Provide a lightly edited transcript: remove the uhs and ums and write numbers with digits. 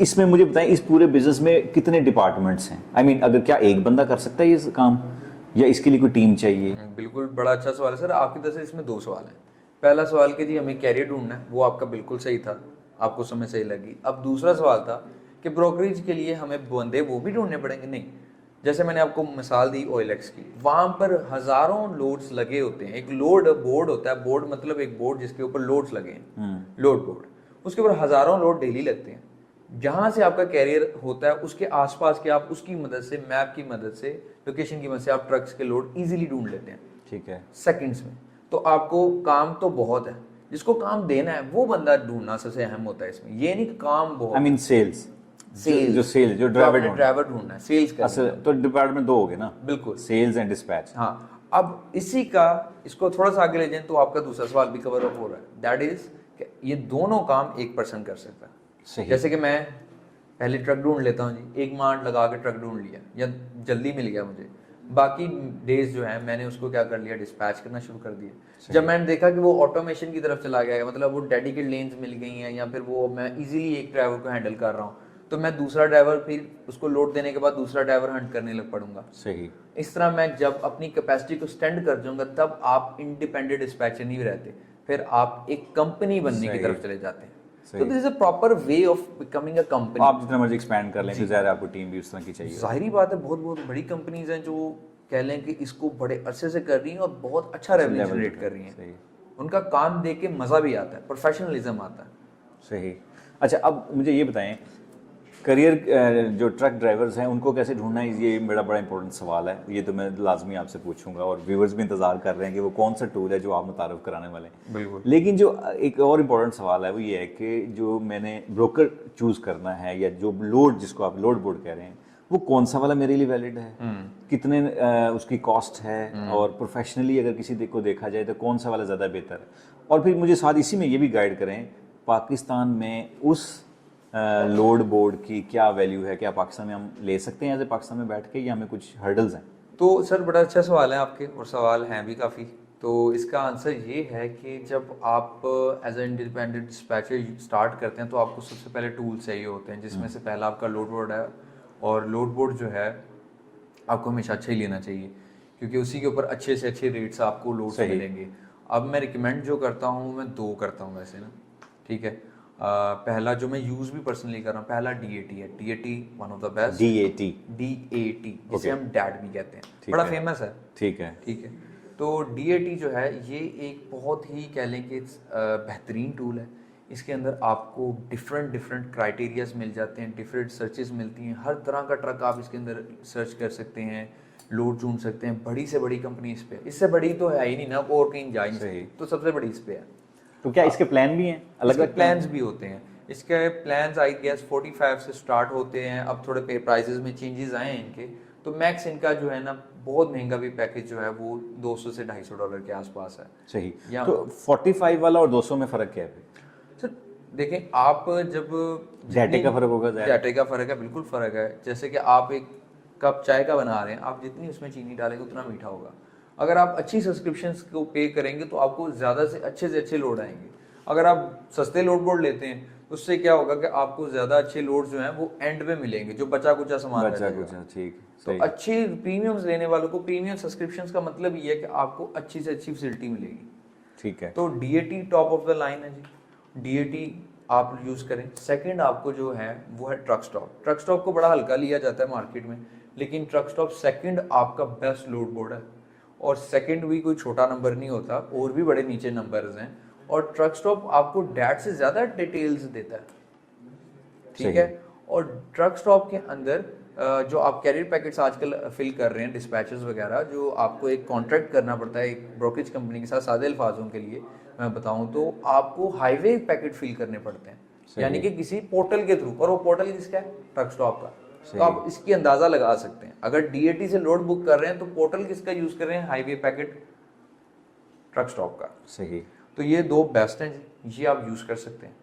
इसमें मुझे बताएं, इस पूरे बिजनेस में कितने डिपार्टमेंट्स हैं? आई मीन अगर क्या एक बंदा कर सकता है ये काम, या इसके लिए कोई टीम चाहिए? बिल्कुल, बड़ा अच्छा सवाल है सर। आपकी तरफ से इसमें दो सवाल हैं। पहला सवाल कि जी हमें कैरियर ढूंढना है, वो आपका बिल्कुल सही था, आपको समय सही लगी। अब दूसरा सवाल था कि ब्रोकरेज के लिए हमें बंदे वो भी ढूंढने पड़ेंगे। नहीं, जैसे मैंने आपको मिसाल दी OLX की, वहाँ पर हज़ारों लोड्स लगे होते हैं। एक लोड बोर्ड होता है, बोर्ड मतलब एक बोर्ड जिसके ऊपर लोड्स लगे हैं, लोड बोर्ड, उसके ऊपर हज़ारों लोड डेली लगते हैं। जहाँ से आपका कैरियर होता है उसके आसपास के आप उसकी मदद से, मैप की मदद से, लोकेशन की मदद से आप ट्रक्स के लोड इजीली ढूंढ लेते हैं, ठीक है, सेकंड्स में। तो आपको काम तो बहुत है, जिसको काम देना है वो बंदा ढूंढना सबसे अहम होता है इसमें। ये नहीं काम बहुत, आई मीन सेल्स, सेल्स जो ड्राइवर ड्राइवर ढूंढना है, सेल्स करना है। तो डिपार्टमेंट दो हो गए ना, बिल्कुल, सेल्स एंड डिस्पैच। हाँ। अब इसी का, इसको थोड़ा सा आगे ले जाएं तो आपका दूसरा सवाल भी कवर अप हो रहा है, दैट इज ये दोनों काम एक पर्सन कर सकता है। सही। जैसे कि मैं पहले ट्रक ढूंढ लेता हूँ जी, एक मार्ट लगा के ट्रक ढूंढ लिया या जल्दी मिल गया मुझे, बाकी डेज जो है मैंने उसको क्या कर लिया, डिस्पैच करना शुरू कर दिया। जब मैंने देखा कि वो ऑटोमेशन की तरफ चला गया है, मतलब वो डेडिकेटेड लेन्स मिल गई हैं, या फिर वो मैं इजीली एक ड्राइवर को हैंडल कर रहा हूँ, तो मैं दूसरा ड्राइवर, फिर उसको लोड देने के बाद दूसरा ड्राइवर हंट करने लग पड़ूंगा। सही। इस तरह मैं जब अपनी कैपेसिटी को स्टैंड कर जाऊंगा तब आप इंडिपेंडेंट डिस्पैचर नहीं रहते, फिर आप एक कंपनी बनने की तरफ चले जाते हैं। तो this is a proper way of becoming a company. आप जितना मर्जी एक्सपैंड कर लें, फिर ज़ाहिर है आपको टीम भी उस तरह की चाहिए। जाहिर बात है, बहुत बहुत बड़ी कंपनीज हैं जो कह लें कि इसको बड़े अरसे से कर रही हैं और बहुत अच्छा रेवेन्यू जनरेट कर रही हैं। उनका काम देख के मज़ा भी आता है, प्रोफेशनलिज्म आता है। सही। अच्छा, अब मुझे ये बताएं, करियर जो ट्रक ड्राइवर्स हैं उनको कैसे ढूंढना है, ये मेरा बड़ा इंपॉर्टेंट सवाल है। ये तो मैं लाजमी आपसे पूछूंगा, और व्यूवर्स भी इंतजार कर रहे हैं कि वो कौन सा टूल है जो आप मुतारफ़ कराने वाले हैं। बिल्कुल। लेकिन जो एक और इम्पॉर्टेंट सवाल है वो ये है कि जो मैंने ब्रोकर चूज़ करना है, या जो लोड, जिसको आप लोड बोर्ड कह रहे हैं, वो कौन सा वाला मेरे लिए वैलिड है, कितने उसकी कॉस्ट है, और प्रोफेशनली अगर किसी को देखा जाए तो कौन सा वाला ज़्यादा बेहतर है। और फिर मुझे साथ इसी में ये भी गाइड करें, पाकिस्तान में उस लोड बोर्ड की क्या वैल्यू है, क्या पाकिस्तान में हम ले सकते हैं एज ए पाकिस्तान में बैठ के, या हमें कुछ हर्डल्स हैं? तो सर बड़ा अच्छा सवाल है आपके, और सवाल हैं भी काफ़ी। तो इसका आंसर ये है कि जब आप as a independent dispatcher start करते हैं तो आपको सबसे पहले टूल्स चाहिए होते हैं, जिसमें से पहला आपका लोड बोर्ड है। और लोड बोर्ड जो है आपको हमेशा अच्छा ही लेना चाहिए, क्योंकि उसी के ऊपर अच्छे से अच्छे रेट्स आपको लोड मिलेंगे। अब मैं रिकमेंड जो करता हूँ, मैं दो करता हूँ वैसे ना, ठीक है। पहला जो मैं यूज़ भी पर्सनली कर रहा हूँ, पहला DAT है। DAT one of the best. DAT जिसे हम डैट भी कहते हैं, बड़ा फेमस है। ठीक है, ठीक है। तो DAT जो है ये एक बहुत ही कह लें कि बेहतरीन टूल है। इसके अंदर आपको डिफरेंट डिफरेंट क्राइटेरियाज मिल जाते हैं, डिफरेंट सर्चेस मिलती हैं, हर तरह का ट्रक आप इसके अंदर सर्च कर सकते हैं, लोड ढूंढ सकते हैं। बड़ी से बड़ी कंपनी इस पे, इससे बड़ी तो है ही नहीं ना, और कहीं जा ही नहीं सकती, तो सबसे बड़ी इस पे है। तो क्या इसके प्लान भी हैं? अलग अलग प्लान्स भी होते हैं इसके। प्लान्स आई गेस 45 से स्टार्ट होते हैं। अब थोड़े पे प्राइसेस में चेंजेस आए हैं इनके, तो मैक्स इनका जो है ना, बहुत महंगा भी पैकेज जो है वो $200 से $250 के आसपास है। सही। तो 45 वाला और 200 में फ़र्क क्या है? सर देखें, आप जब डाटे का फ़र्क होगा, डाटे का फ़र्क है, बिल्कुल फ़र्क है। जैसे कि आप एक कप चाय का बना रहे हैं, आप जितनी उसमें चीनी डालेंगे उतना मीठा होगा। अगर आप अच्छी सब्सक्रिप्शंस को पे करेंगे तो आपको ज़्यादा से अच्छे लोड आएंगे। अगर आप सस्ते लोड बोर्ड लेते हैं तो उससे क्या होगा कि आपको ज़्यादा अच्छे लोड जो हैं वो एंड में मिलेंगे, जो बचा कुचा सामान रह जाएगा। ठीक। तो अच्छे प्रीमियम्स लेने वालों को, प्रीमियम सब्सक्रिप्शंस का मतलब ये है कि आपको अच्छी से अच्छी फैसिलिटी मिलेगी। ठीक है। तो DAT top of the line है जी, DAT आप यूज़ करें। सेकंड आपको जो है वो है ट्रक स्टॉप। ट्रक स्टॉप को बड़ा हल्का लिया जाता है मार्केट में, लेकिन ट्रक स्टॉप सेकंड आपका बेस्ट लोड बोर्ड है। और सेकंड भी कोई छोटा नंबर नहीं होता, और भी बड़े नीचे नंबर्स हैं। और ट्रक स्टॉप आपको डैट से ज़्यादा डिटेल्स देता है, ठीक है। और ट्रक स्टॉप के अंदर जो आप कैरियर पैकेट्स आजकल फिल कर रहे हैं, डिस्पैचेस वगैरह, जो आपको एक कॉन्ट्रैक्ट करना पड़ता है एक ब्रोकरेज कंपनी के साथ, सादे अल्फाजों के लिए मैं बताऊं तो आपको हाईवे पैकेट फिल करने पड़ते हैं, यानी कि किसी पोर्टल के थ्रू। और वो पोर्टल किसका है? ट्रक स्टॉप का। तो आप इसकी अंदाजा लगा सकते हैं, अगर DAT से लोड बुक कर रहे हैं तो पोर्टल किसका यूज कर रहे हैं? हाईवे पैकेट ट्रक स्टॉप का। सही। तो ये दो बेस्ट हैं, ये आप यूज कर सकते हैं।